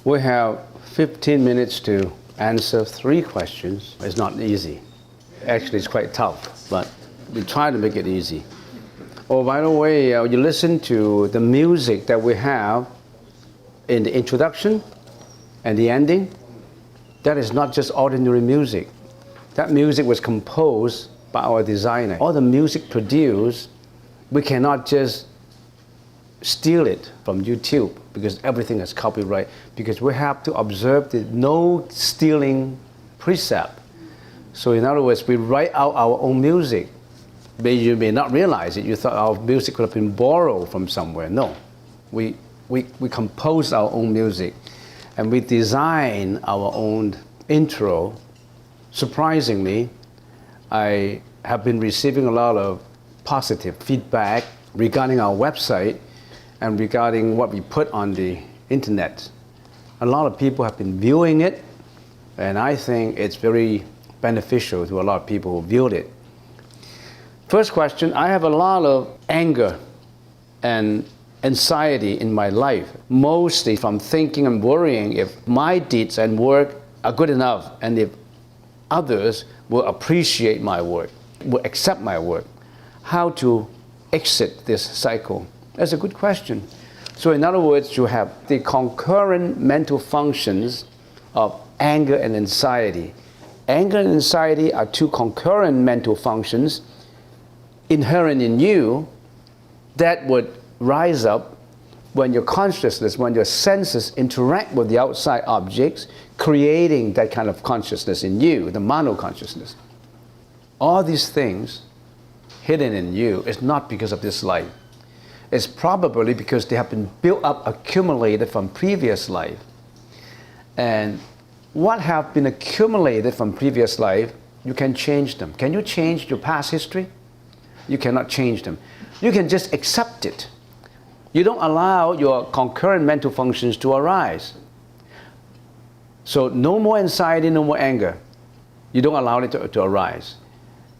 We have 15 minutes to answer 3 questions. It's not easy. Actually, it's quite tough, but we try to make it easy. Oh, by the way, you listen to the music that we have in the introduction and the ending. That is not just ordinary music. That music was composed by our designer. All the music produced, we cannot just steal it from YouTube because everything is copyright, because we have to observe the no stealing precept. So in other words, we write out our own music. You may not realize it. You thought our music could have been borrowed from somewhere. No, we compose our own music and we design our own intro. Surprisingly, I have been receiving a lot of positive feedback regarding our website and regarding what we put on the internet. A lot of people have been viewing it, and I think it's very beneficial to a lot of people who viewed it. First question, I have a lot of anger and anxiety in my life, mostly from thinking and worrying if my deeds and work are good enough and if others will appreciate my work, will accept my work. How to exit this cycle? That's a good question. So in other words, you have the concurrent mental functions of anger and anxiety. Anger and anxiety are 2 concurrent mental functions inherent in you that would rise up when your consciousness, when your senses interact with the outside objects, creating that kind of consciousness in you, the mano consciousness. All these things hidden in you is not because of this life. It's probably because they have been built up, accumulated from previous life. And what have been accumulated from previous life, you can change them. Can you change your past history? You cannot change them. You can just accept it. You don't allow your concurrent mental functions to arise. So no more anxiety, no more anger. You don't allow it to arise.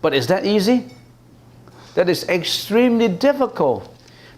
But is that easy? That is extremely difficult.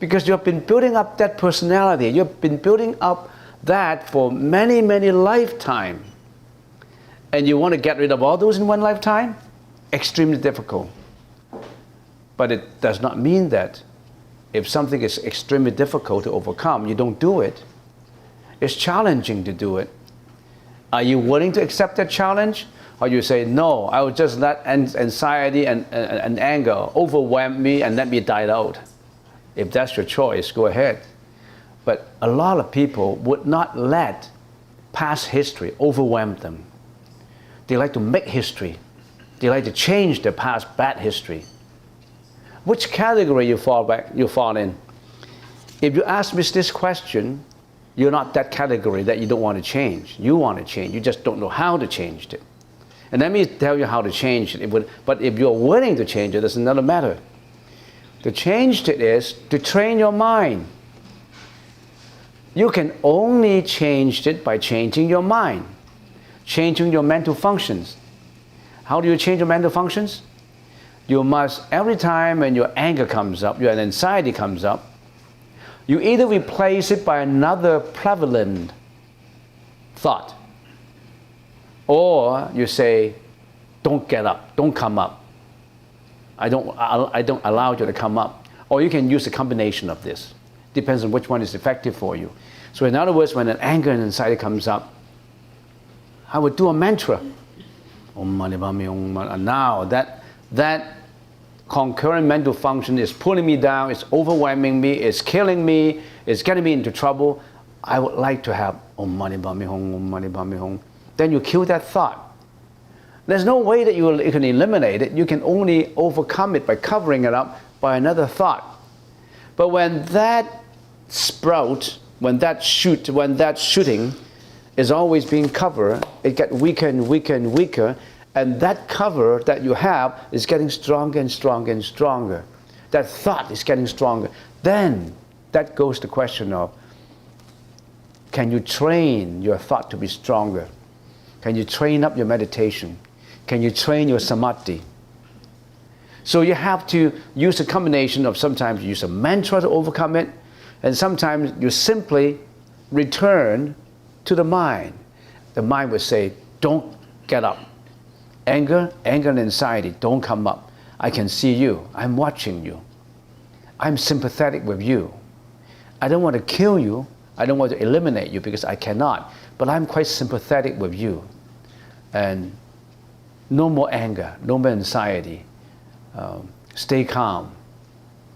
Because you have been building up that personality. You have been building up that for many, many lifetimes. And you want to get rid of all those in one lifetime? Extremely difficult. But it does not mean that if something is extremely difficult to overcome, you don't do it. It's challenging to do it. Are you willing to accept that challenge? Or you say, no, I will just let anxiety and anger overwhelm me and let me die out. If that's your choice, go ahead. But a lot of people would not let past history overwhelm them. They like to make history. They like to change their past bad history. Which category you fall in? If you ask me this question, you're not that category that you don't want to change. You want to change. You just don't know how to change it. And let me tell you how to change it. But if you're willing to change it, that's another matter. To change it is to train your mind. You can only change it by changing your mind, changing your mental functions. How do you change your mental functions? You must, every time when your anger comes up, your anxiety comes up, you either replace it by another prevalent thought, or you say, don't get up, don't come up. I don't allow you to come up. Or you can use a combination of this. Depends on which one is effective for you. So in other words, when an anger and anxiety comes up, I would do a mantra. And now that concurrent mental function is pulling me down, it's overwhelming me, it's killing me, it's getting me into trouble. I would like to have Om Mani Padme Hum, Om Mani Padme Hum. Then you kill that thought. There's no way that you can eliminate it. You can only overcome it by covering it up by another thought. But when that sprout, when that shooting is always being covered, it gets weaker and weaker and weaker, And that cover that you have is getting stronger and stronger and stronger. That thought is getting stronger. Then that goes to the question of, can you train your thought to be stronger? Can you train up your meditation? Can you train your samadhi? So you have to use a combination of, sometimes you use a mantra to overcome it, and sometimes you simply return to the mind. The mind will say, don't get up. Anger and anxiety, don't come up. I can see you. I'm watching you. I'm sympathetic with you. I don't want to kill you. I don't want to eliminate you because I cannot. But I'm quite sympathetic with you. And no more anger, no more anxiety. Stay calm.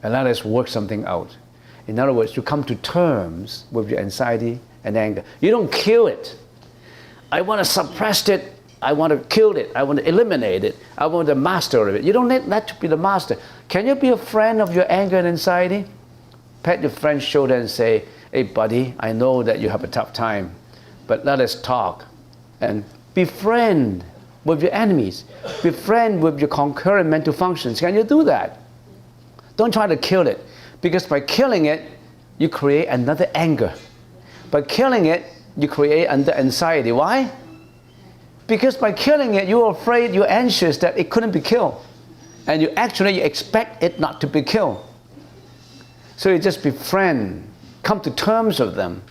And let us work something out. In other words, you come to terms with your anxiety and anger. You don't kill it. I want to suppress it. I want to kill it. I want to eliminate it. I want the master of it. You don't need that to be the master. Can you be a friend of your anger and anxiety? Pat your friend's shoulder and say, hey buddy, I know that you have a tough time, but let us talk. And be friend with your enemies. Be friend with your concurrent mental functions. Can you do that? Don't try to kill it, because by killing it, you create another anger. By killing it, you create another anxiety. Why? Because by killing it, you're afraid, you're anxious that it couldn't be killed. And you expect it not to be killed. So you just befriend, come to terms with them.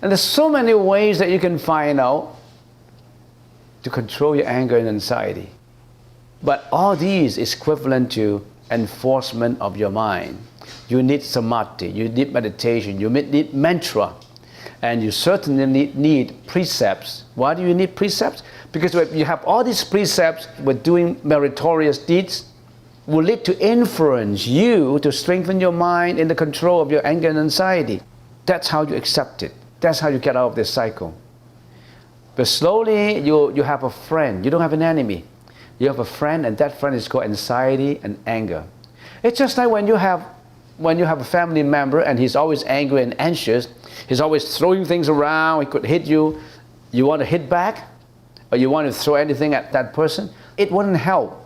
And there's so many ways that you can find out to control your anger and anxiety. But all these is equivalent to enforcement of your mind. You need samadhi, you need meditation, you need mantra. And you certainly need precepts. Why do you need precepts? Because if you have all these precepts with doing meritorious deeds, will lead to influence you to strengthen your mind in the control of your anger and anxiety. That's how you accept it. That's how you get out of this cycle. But slowly you have a friend. You don't have an enemy. You have a friend, and that friend is called anxiety and anger. It's just like when you have a family member and he's always angry and anxious, he's always throwing things around, he could hit you, you want to hit back, or you want to throw anything at that person, it wouldn't help.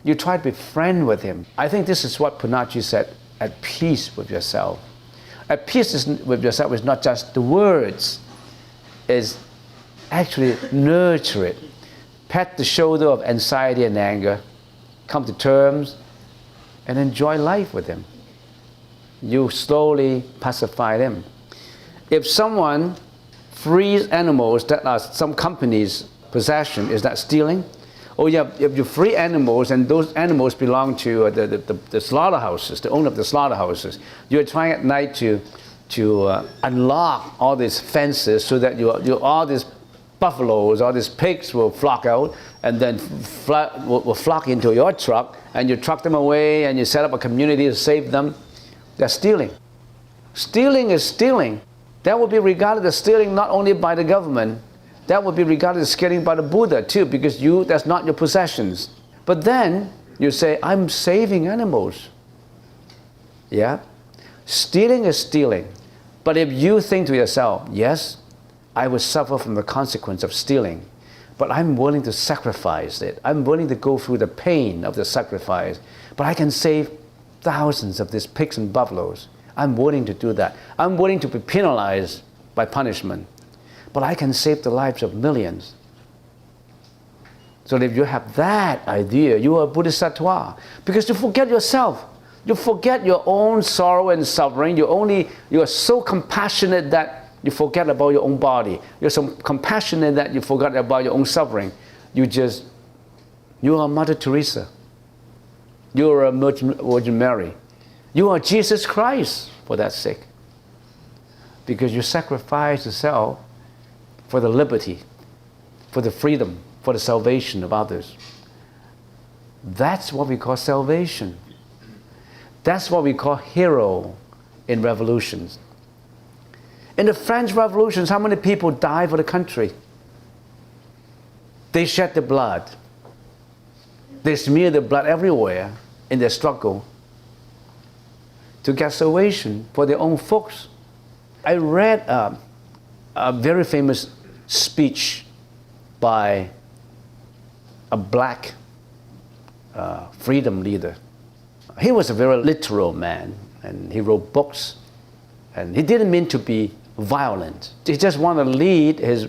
You try to be friend with him. I think this is what Punaji said, at peace with yourself. At peace with yourself is not just the words, is actually nurture it. Pat the shoulder of anxiety and anger, come to terms, and enjoy life with him. You slowly pacify them. If someone frees animals that are some company's possession, is that stealing? Or if you free animals and those animals belong to the slaughterhouses, the owner of the slaughterhouses, you're trying at night to unlock all these fences so that all these buffaloes, all these pigs will flock out and then will flock into your truck, and you truck them away and you set up a community to save them. That's stealing. Stealing is stealing. That would be regarded as stealing not only by the government, that would be regarded as stealing by the Buddha too, because that's not your possessions. But then you say, I'm saving animals. Yeah? Stealing is stealing. But if you think to yourself, yes, I will suffer from the consequence of stealing, but I'm willing to sacrifice it. I'm willing to go through the pain of the sacrifice, but I can save thousands of these pigs and buffaloes. I'm willing to do that. I'm willing to be penalized by punishment, but I can save the lives of millions. So if you have that idea, you are a bodhisattva, because you forget yourself. You forget your own sorrow and suffering. You are so compassionate that you forget about your own body. You're so compassionate that you forget about your own suffering. You are Mother Teresa. You are a Virgin Mary. You are Jesus Christ for that sake. Because you sacrifice yourself for the liberty, for the freedom, for the salvation of others. That's what we call salvation. That's what we call hero in revolutions. In the French revolutions, how many people died for the country? They shed their blood. They smeared their blood everywhere in their struggle to get salvation for their own folks. I read a very famous speech by a black freedom leader. He was a very literal man, and he wrote books, and he didn't mean to be violent. He just wanted to lead his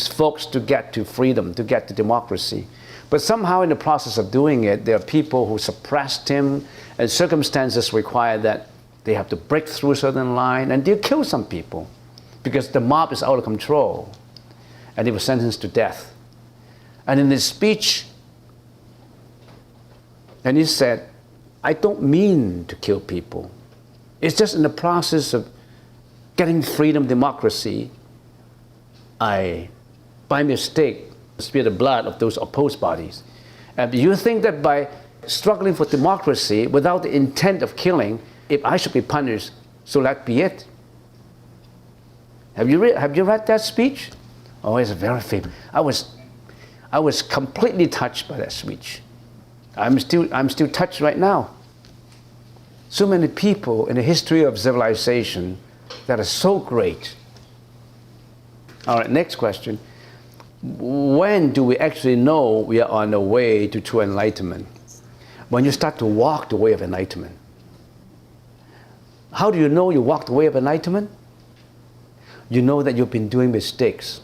folks to get to freedom, to get to democracy. But somehow in the process of doing it, there are people who suppressed him, and circumstances require that they have to break through a certain line, and they kill some people because the mob is out of control. And he was sentenced to death. And in his speech, and he said, I don't mean to kill people. It's just in the process of getting freedom, democracy, I, by mistake, spilled the blood of those opposed bodies. And you think that by struggling for democracy without the intent of killing, if I should be punished, so let be it. Have you read that speech? Oh, it's very famous. I was completely touched by that speech. I'm still touched right now. So many people in the history of civilization that are so great. All right, next question. When do we actually know we are on the way to true enlightenment? When you start to walk the way of enlightenment. How do you know you walk the way of enlightenment? You know that you've been doing mistakes.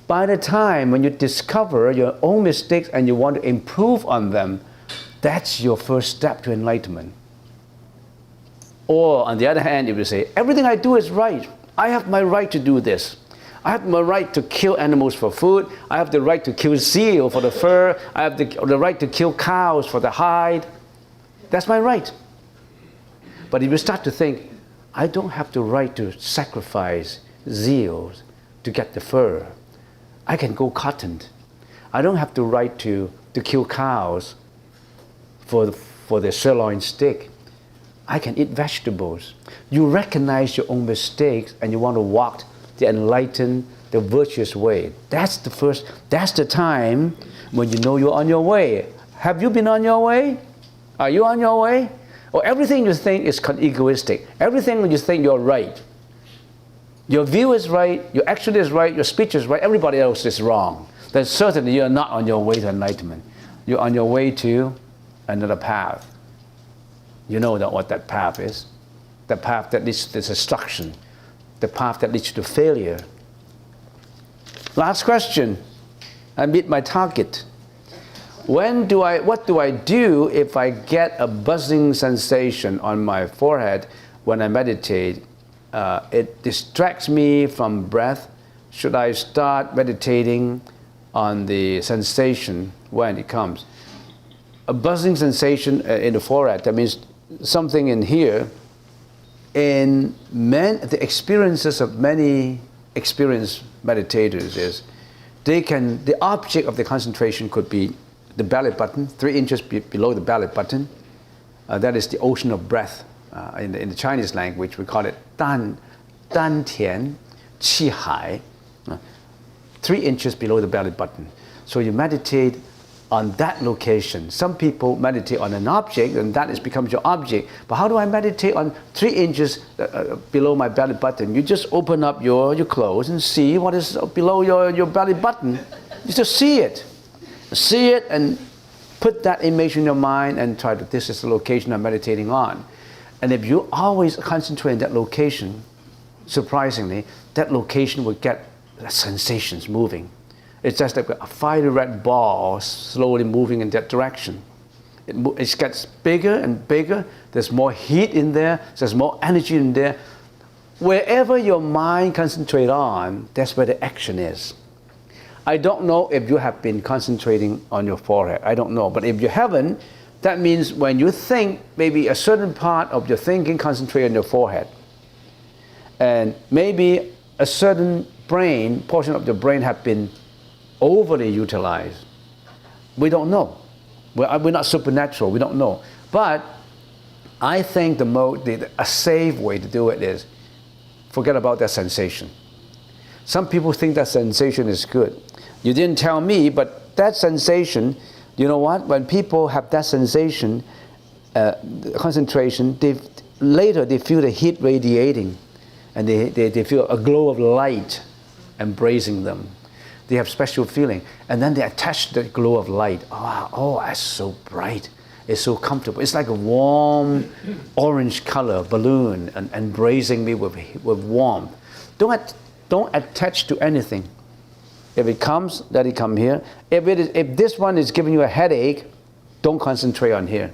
By the time when you discover your own mistakes and you want to improve on them, that's your first step to enlightenment. Or on the other hand, if you say, everything I do is right. I have my right to do this. I have my right to kill animals for food. I have the right to kill seal for the fur. I have the right to kill cows for the hide. That's my right. But if you start to think, I don't have the right to sacrifice seals to get the fur. I can go cotton. I don't have the right to kill cows for the sirloin steak. I can eat vegetables. You recognize your own mistakes and you want to walk the enlightened, the virtuous way. That's the time when you know you're on your way. Have you been on your way? Are you on your way? Or everything you think is egoistic. Everything you think you're right. Your view is right, your action is right, your speech is right, everybody else is wrong. Then certainly you're not on your way to enlightenment. You're on your way to another path. You know what that path is. The path that leads to destruction. The path that leads to failure. Last question. I meet my target. What do I do if I get a buzzing sensation on my forehead when I meditate? It distracts me from breath. Should I start meditating on the sensation when it comes? A buzzing sensation in the forehead, that means something in here. In the experiences of many experienced meditators is, the object of the concentration could be the belly button, 3 inches below the belly button. That is the ocean of breath. In the Chinese language, we call it 丹田气海, 3 inches below the belly button. So you meditate on that location. Some people meditate on an object, and that becomes your object. But how do I meditate on 3 inches below my belly button? You just open up your clothes and see what is below your belly button. You just see it. See it and put that image in your mind and try to, this is the location I'm meditating on. And if you always concentrate on that location, surprisingly, that location will get sensations moving. It's just like a fiery red ball slowly moving in that direction. It gets bigger and bigger. There's more heat in there. There's more energy in there. Wherever your mind concentrates on, that's where the action is. I don't know if you have been concentrating on your forehead. I don't know. But if you haven't, that means when you think, maybe a certain part of your thinking concentrate on your forehead. And maybe a certain portion of the brain have been overly utilized. We don't know. We're not supernatural. We don't know. But I think a safe way to do it is forget about that sensation. Some people think that sensation is good. You didn't tell me, but that sensation, you know what? When people have that sensation, concentration, later they feel the heat radiating, and they feel a glow of light embracing them. They have special feeling. And then they attach the glow of light. Oh, that's so bright. It's so comfortable. It's like a warm orange color balloon and embracing me with warmth. Don't attach to anything. If it comes, let it come here. If this one is giving you a headache, don't concentrate on here.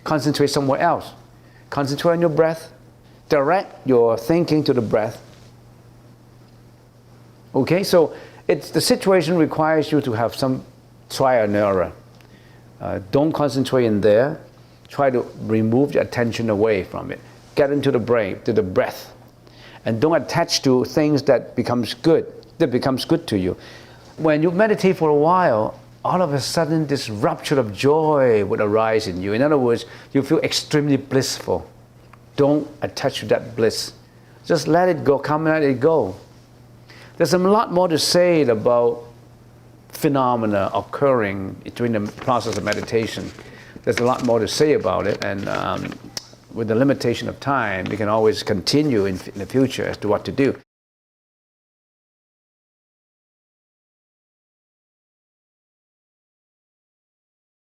Concentrate somewhere else. Concentrate on your breath. Direct your thinking to the breath. Okay, so the situation requires you to have some trial and error. Don't concentrate in there. Try to remove your attention away from it. Get into the brain, to the breath. And don't attach to things that becomes good to you. When you meditate for a while, all of a sudden this rupture of joy would arise in you. In other words, you feel extremely blissful. Don't attach to that bliss. Just let it go, come and let it go. There's a lot more to say about phenomena occurring during the process of meditation. There's a lot more to say about it, and with the limitation of time, we can always continue in the future as to what to do.